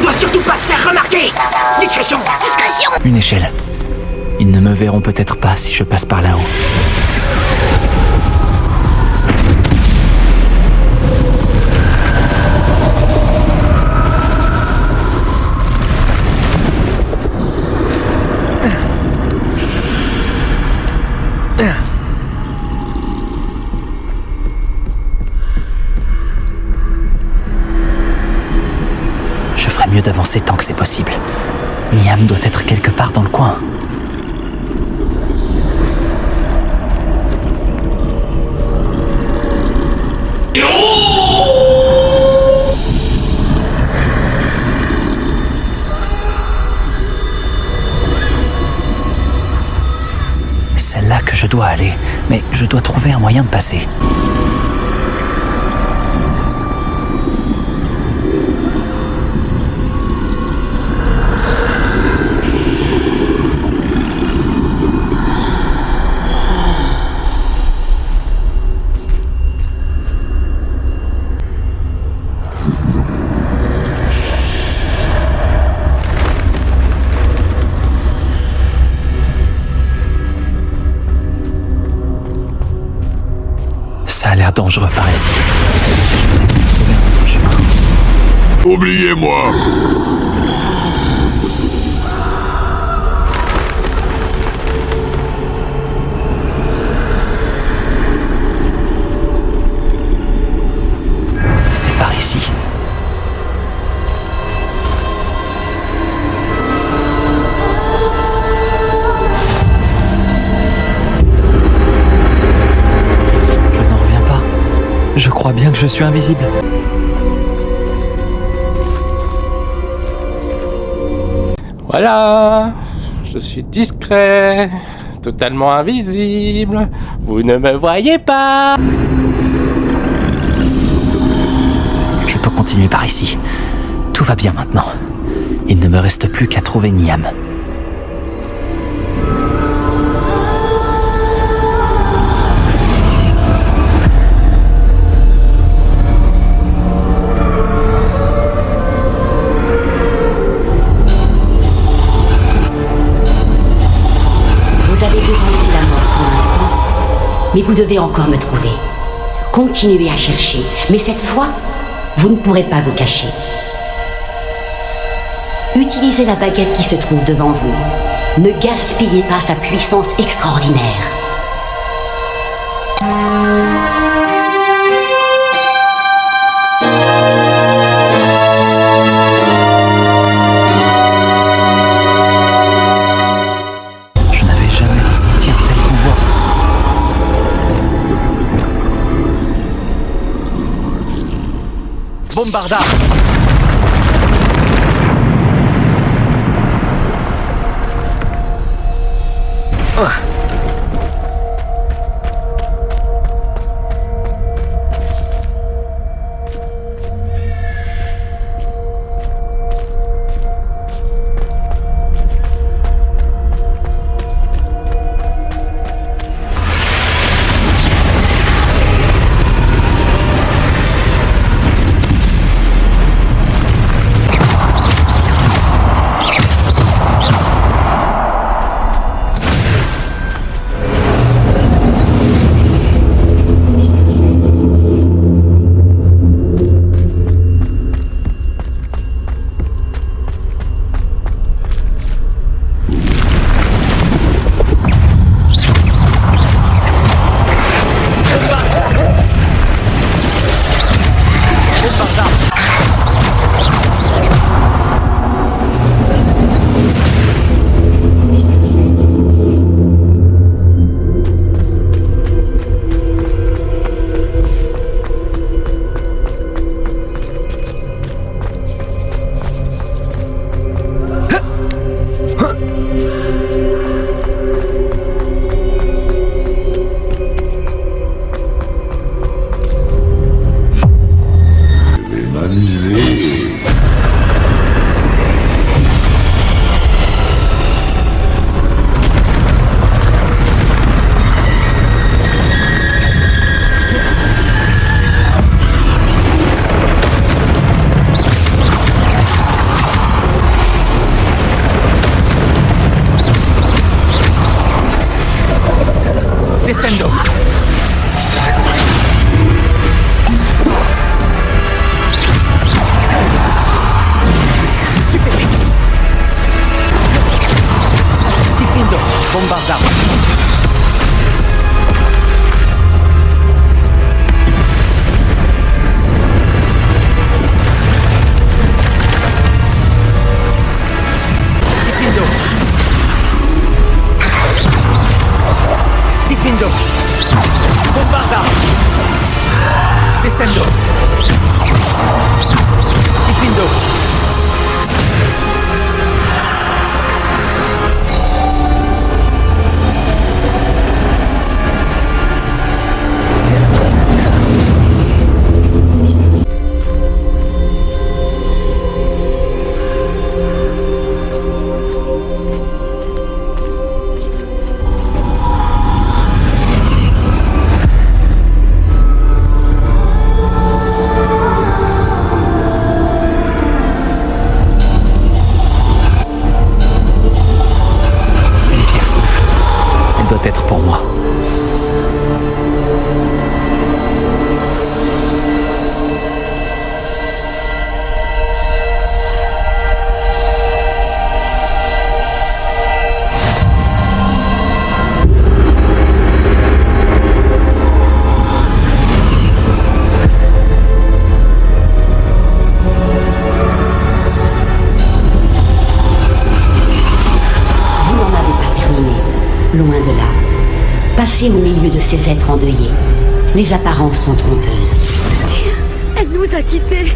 doit surtout pas se faire remarquer. Discrétion. Discrétion. Une échelle. Ils ne me verront peut-être pas si je passe par là-haut. Je ferais mieux d'avancer tant que c'est possible. Niam doit être quelque part dans le coin. C'est là que je dois aller, mais je dois trouver un moyen de passer. Ça a l'air dangereux par ici. Je vais trouver un autre chemin. Oubliez-moi! C'est par ici. Je crois bien que je suis invisible. Voilà, je suis discret, totalement invisible. Vous ne me voyez pas. Je peux continuer par ici. Tout va bien maintenant. Il ne me reste plus qu'à trouver Niam. Mais vous devez encore me trouver. Continuez à chercher, mais cette fois, vous ne pourrez pas vous cacher. Utilisez la baguette qui se trouve devant vous. Ne gaspillez pas sa puissance extraordinaire. Je n'avais jamais ressenti un tel pouvoir. Bombarda! Descendo. Difindo. Être pour moi. Vous n'en avez pas terminé. Loin de là. Passez au milieu de ces êtres endeuillés. Les apparences sont trompeuses. Elle nous a quittés.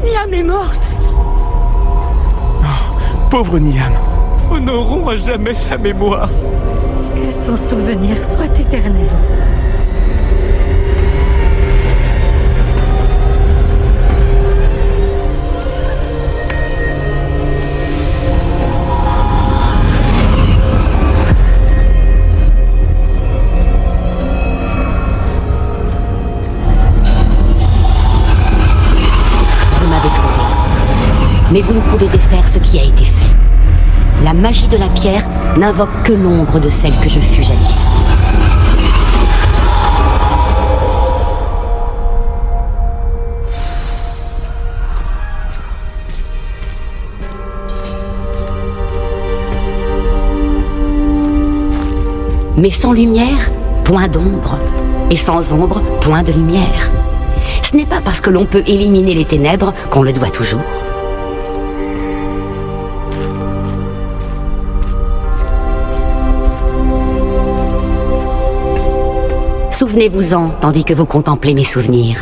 Niam est morte. Pauvre Niam. Honorons à jamais sa mémoire. Que son souvenir soit éternel. Mais vous ne pouvez défaire ce qui a été fait. La magie de la pierre n'invoque que l'ombre de celle que je fus jadis. Mais sans lumière, point d'ombre. Et sans ombre, point de lumière. Ce n'est pas parce que l'on peut éliminer les ténèbres qu'on le doit toujours. Souvenez-vous-en tandis que vous contemplez mes souvenirs.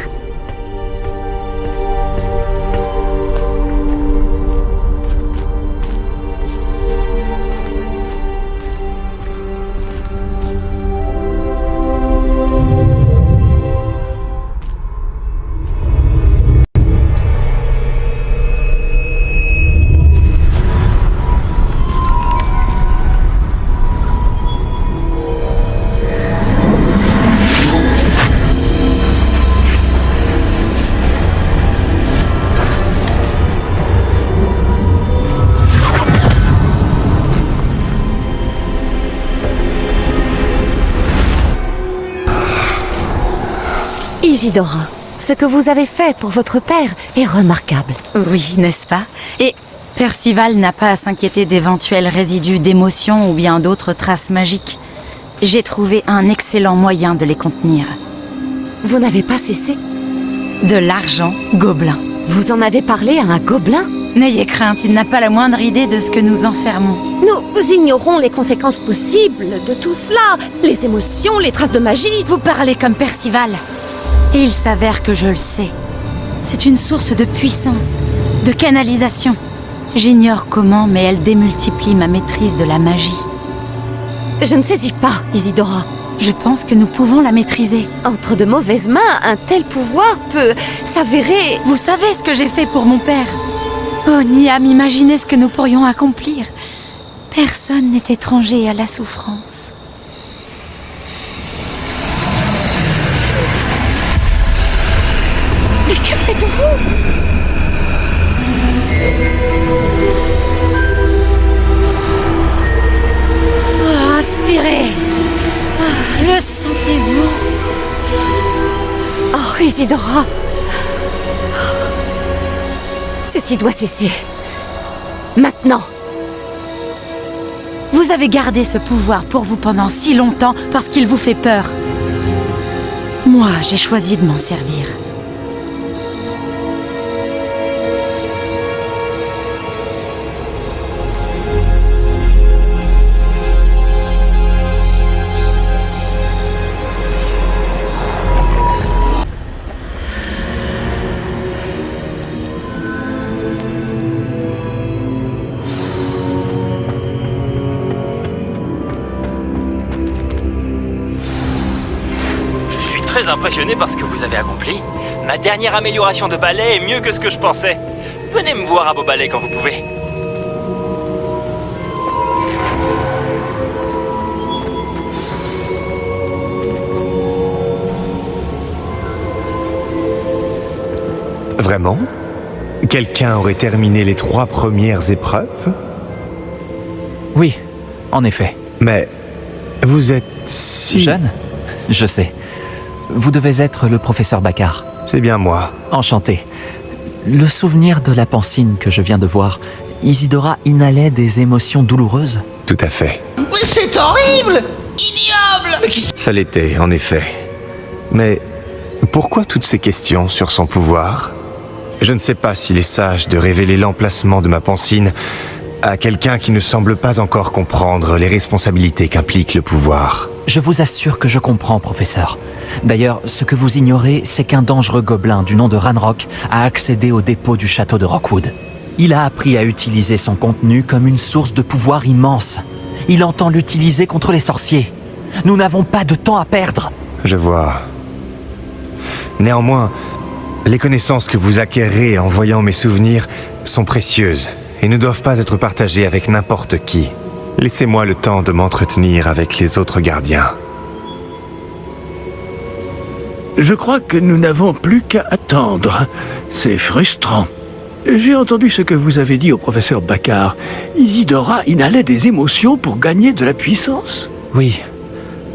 Isidora, ce que vous avez fait pour votre père est remarquable. Oui, n'est-ce pas? Et Percival n'a pas à s'inquiéter d'éventuels résidus d'émotions ou bien d'autres traces magiques. J'ai trouvé un excellent moyen de les contenir. Vous n'avez pas cessé? De l'argent gobelin. Vous en avez parlé à un gobelin? N'ayez crainte, il n'a pas la moindre idée de ce que nous enfermons. Nous ignorons les conséquences possibles de tout cela. Les émotions, les traces de magie. Vous parlez comme Percival. Et il s'avère que je le sais. C'est une source de puissance, de canalisation. J'ignore comment, mais elle démultiplie ma maîtrise de la magie. Je ne saisis pas, Isidora. Je pense que nous pouvons la maîtriser. Entre de mauvaises mains, un tel pouvoir peut s'avérer... Vous savez ce que j'ai fait pour mon père? Oh, Niam, imaginez ce que nous pourrions accomplir. Personne n'est étranger à la souffrance. Mais que faites-vous? Oh, inspirez. Le sentez-vous? Oh, Isidora. Ceci doit cesser. Maintenant. Vous avez gardé ce pouvoir pour vous pendant si longtemps parce qu'il vous fait peur. Moi, j'ai choisi de m'en servir. très impressionné par ce que vous avez accompli. Ma dernière amélioration de balai est mieux que ce que je pensais. Venez me voir à vos balais quand vous pouvez. Vraiment? Quelqu'un aurait terminé les 3 premières épreuves? Oui, en effet. Mais vous êtes si... Jeune? Je sais. Vous devez être le professeur Baccar. C'est bien moi. Enchanté. Le souvenir de la pancine que je viens de voir, Isidora inhalait des émotions douloureuses? Tout à fait. Mais c'est horrible! Ignoble! Ça l'était, en effet. Mais pourquoi toutes ces questions sur son pouvoir? Je ne sais pas s'il est sage de révéler l'emplacement de ma pancine à quelqu'un qui ne semble pas encore comprendre les responsabilités qu'implique le pouvoir. Je vous assure que je comprends, professeur. D'ailleurs, ce que vous ignorez, c'est qu'un dangereux gobelin du nom de Ranrock a accédé au dépôt du château de Rockwood. Il a appris à utiliser son contenu comme une source de pouvoir immense. Il entend l'utiliser contre les sorciers. Nous n'avons pas de temps à perdre. Je vois. Néanmoins, les connaissances que vous acquérez en voyant mes souvenirs sont précieuses et ne doivent pas être partagées avec n'importe qui. Laissez-moi le temps de m'entretenir avec les autres gardiens. Je crois que nous n'avons plus qu'à attendre. C'est frustrant. J'ai entendu ce que vous avez dit au professeur Baccar. Isidora inhalait des émotions pour gagner de la puissance. Oui.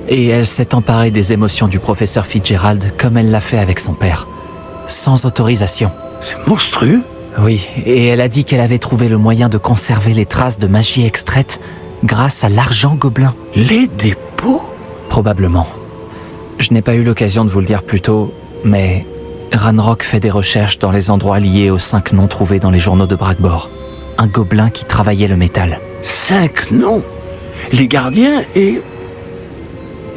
Et elle s'est emparée des émotions du professeur Fitzgerald comme elle l'a fait avec son père. Sans autorisation. C'est monstrueux. Oui, et elle a dit qu'elle avait trouvé le moyen de conserver les traces de magie extraite grâce à l'argent gobelin. Les dépôts? Probablement. Je n'ai pas eu l'occasion de vous le dire plus tôt, mais Ranrock fait des recherches dans les endroits liés aux 5 noms trouvés dans les journaux de Bradbor. Un gobelin qui travaillait le métal. 5 noms? Les gardiens et...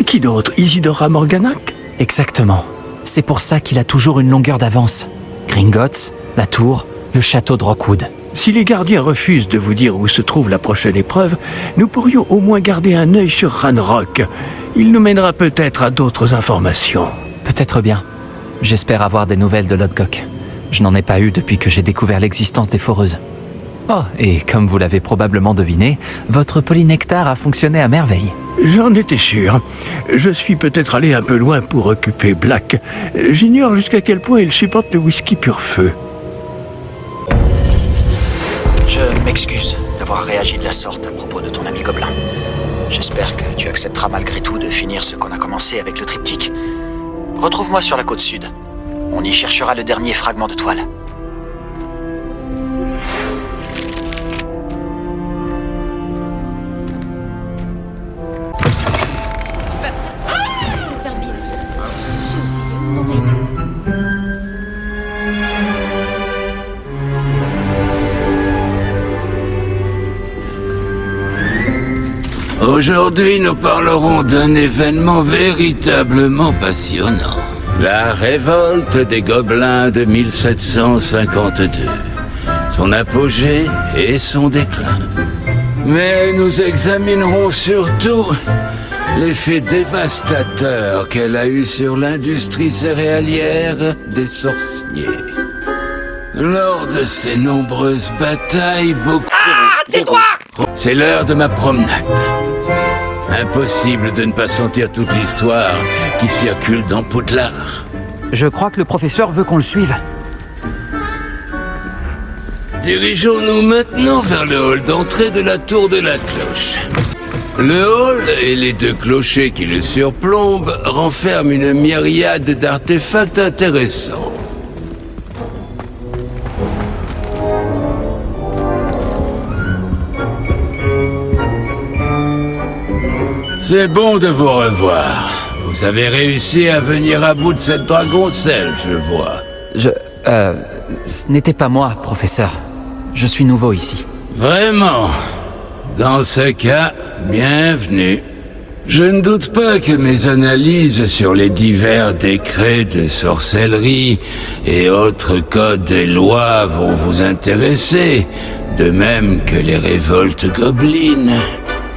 Qui d'autre? Isidora Morganac? Exactement. C'est pour ça qu'il a toujours une longueur d'avance. Gringotts, la tour, le château de Rockwood. Si les gardiens refusent de vous dire où se trouve la prochaine épreuve, nous pourrions au moins garder un œil sur Ranrock. Il nous mènera peut-être à d'autres informations. Peut-être bien. J'espère avoir des nouvelles de Lodgok. Je n'en ai pas eu depuis que j'ai découvert l'existence des foreuses. Oh, et comme vous l'avez probablement deviné, votre polynectar a fonctionné à merveille. J'en étais sûr. Je suis peut-être allé un peu loin pour occuper Black. J'ignore jusqu'à quel point il supporte le whisky pur feu. Je m'excuse d'avoir réagi de la sorte à propos de ton ami Gobelin. J'espère que tu accepteras malgré tout de finir ce qu'on a commencé avec le triptyque. Retrouve-moi sur la côte sud. On y cherchera le dernier fragment de toile. Aujourd'hui, nous parlerons d'un événement véritablement passionnant. La révolte des Gobelins de 1752. Son apogée et son déclin. Mais nous examinerons surtout l'effet dévastateur qu'elle a eu sur l'industrie céréalière des sorciers. Lors de ces nombreuses batailles, beaucoup... C'est toi! C'est l'heure de ma promenade. Impossible de ne pas sentir toute l'histoire qui circule dans Poudlard. Je crois que le professeur veut qu'on le suive. Dirigeons-nous maintenant vers le hall d'entrée de la tour de la cloche. Le hall et les 2 clochers qui le surplombent renferment une myriade d'artefacts intéressants. C'est bon de vous revoir. Vous avez réussi à venir à bout de cette dragoncelle, je vois. Ce n'était pas moi, professeur. Je suis nouveau ici. Vraiment? Dans ce cas, bienvenue. Je ne doute pas que mes analyses sur les divers décrets de sorcellerie et autres codes et lois vont vous intéresser, de même que les révoltes gobelines.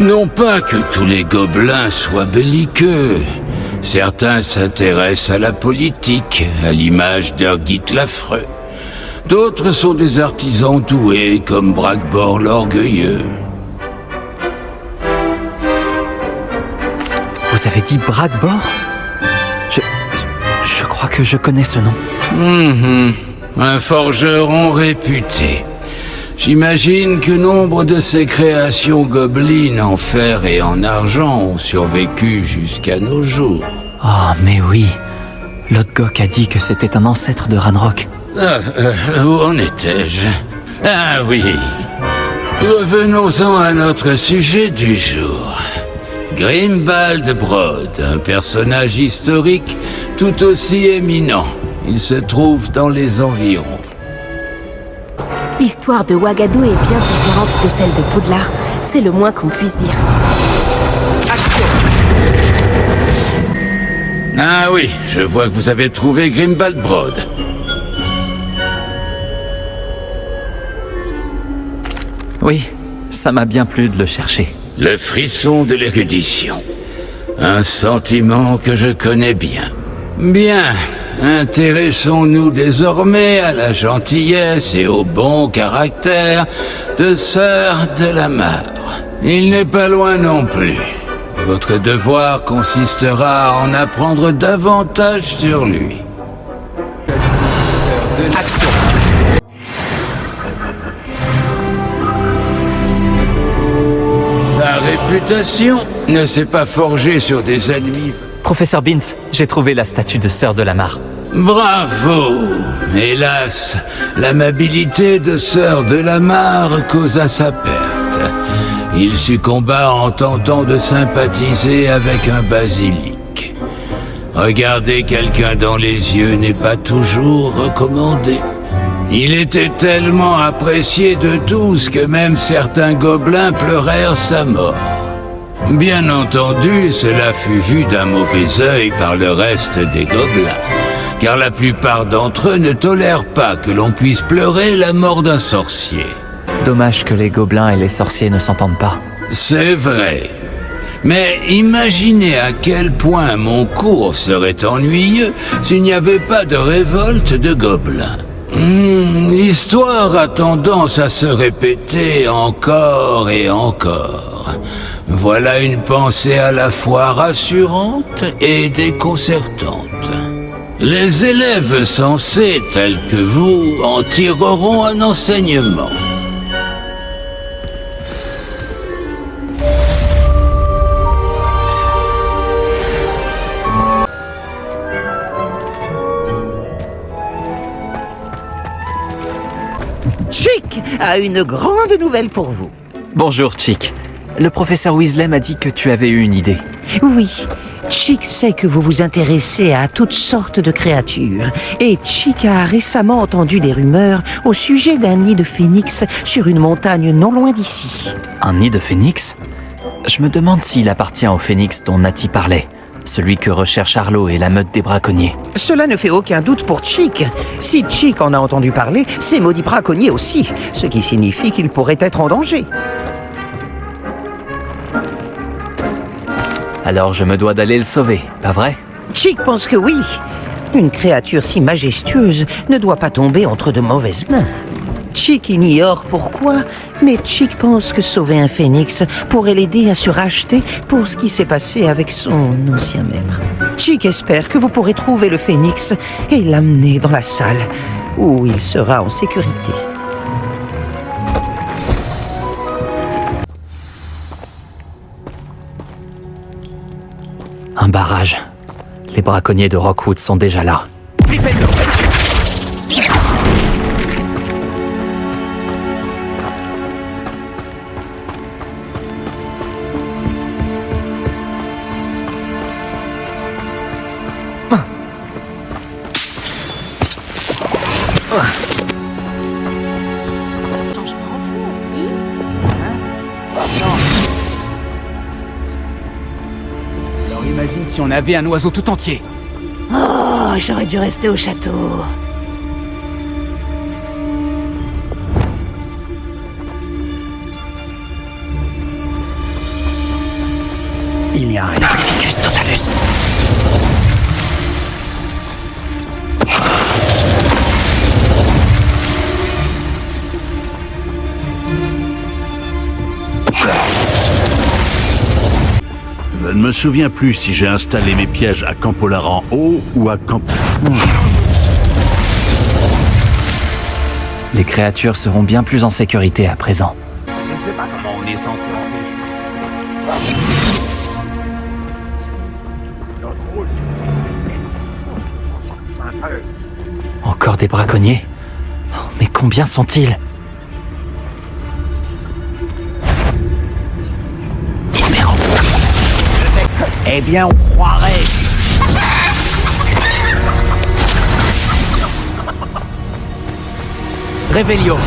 Non pas que tous les gobelins soient belliqueux, Certains s'intéressent à la politique, à l'image d'Ergit l'affreux. D'autres sont des artisans doués, comme Bragbor l'orgueilleux. Vous avez dit Bragbor ? Je crois que je connais ce nom. Un forgeron réputé. J'imagine que nombre de ses créations gobelines en fer et en argent ont survécu jusqu'à nos jours. Oh, mais oui. Lodgok a dit que c'était un ancêtre de Ranrock. Où en étais-je? Ah oui. Revenons-en à notre sujet du jour. Grimbald Brod, un personnage historique tout aussi éminent. Il se trouve dans les environs. L'histoire de Ouagadou est bien différente de celle de Poudlard. C'est le moins qu'on puisse dire. Ah oui, je vois que vous avez trouvé Grimbald Brod. Oui, ça m'a bien plu de le chercher. Le frisson de l'érudition. Un sentiment que je connais bien. Bien, intéressons-nous désormais à la gentillesse et au bon caractère de Sœur Delamar. Il n'est pas loin non plus. Votre devoir consistera à en apprendre davantage sur lui. Action! Sa réputation ne s'est pas forgée sur des ennemis. Professeur Binns, j'ai trouvé la statue de Sœur Delamar. Bravo! Hélas, l'amabilité de Sœur Delamar causa sa perte. Il succomba en tentant de sympathiser avec un basilic. Regarder quelqu'un dans les yeux n'est pas toujours recommandé. Il était tellement apprécié de tous que même certains gobelins pleurèrent sa mort. Bien entendu, cela fut vu d'un mauvais œil par le reste des gobelins, car la plupart d'entre eux ne tolèrent pas que l'on puisse pleurer la mort d'un sorcier. Dommage que les gobelins et les sorciers ne s'entendent pas. C'est vrai. Mais imaginez à quel point mon cours serait ennuyeux s'il n'y avait pas de révolte de gobelins. L'histoire a tendance à se répéter encore et encore. Voilà une pensée à la fois rassurante et déconcertante. Les élèves sensés tels que vous en tireront un enseignement. Chick a une grande nouvelle pour vous. Bonjour, Chick. Le professeur Weasley m'a dit que tu avais eu une idée. Oui, Chick sait que vous vous intéressez à toutes sortes de créatures. Et Chick a récemment entendu des rumeurs au sujet d'un nid de phénix sur une montagne non loin d'ici. Un nid de phénix ? Je me demande s'il appartient au phénix dont Natty parlait. Celui que recherche Arlo et la meute des braconniers. Cela ne fait aucun doute pour Chick. Si Chick en a entendu parler, ces maudits braconniers aussi, ce qui signifie qu'il pourrait être en danger. Alors je me dois d'aller le sauver, pas vrai ? Chick pense que oui. Une créature si majestueuse ne doit pas tomber entre de mauvaises mains. Chick ignore pourquoi, mais Chick pense que sauver un phénix pourrait l'aider à se racheter pour ce qui s'est passé avec son ancien maître. Chick espère que vous pourrez trouver le phénix et l'amener dans la salle où il sera en sécurité. Un barrage. Les braconniers de Rockwood sont déjà là. Alors imagine si on avait un oiseau tout entier. Oh, j'aurais dû rester au château. Il n'y a rien. Ficus totalus. Je ne me souviens plus si j'ai installé mes pièges à Campolar en haut ou à Camp... Les créatures seront bien plus en sécurité à présent. Je ne sais pas comment on est censé empêcher. Encore des braconniers? Oh, mais combien sont-ils? Numéro. Eh bien, on croirait... Revelio.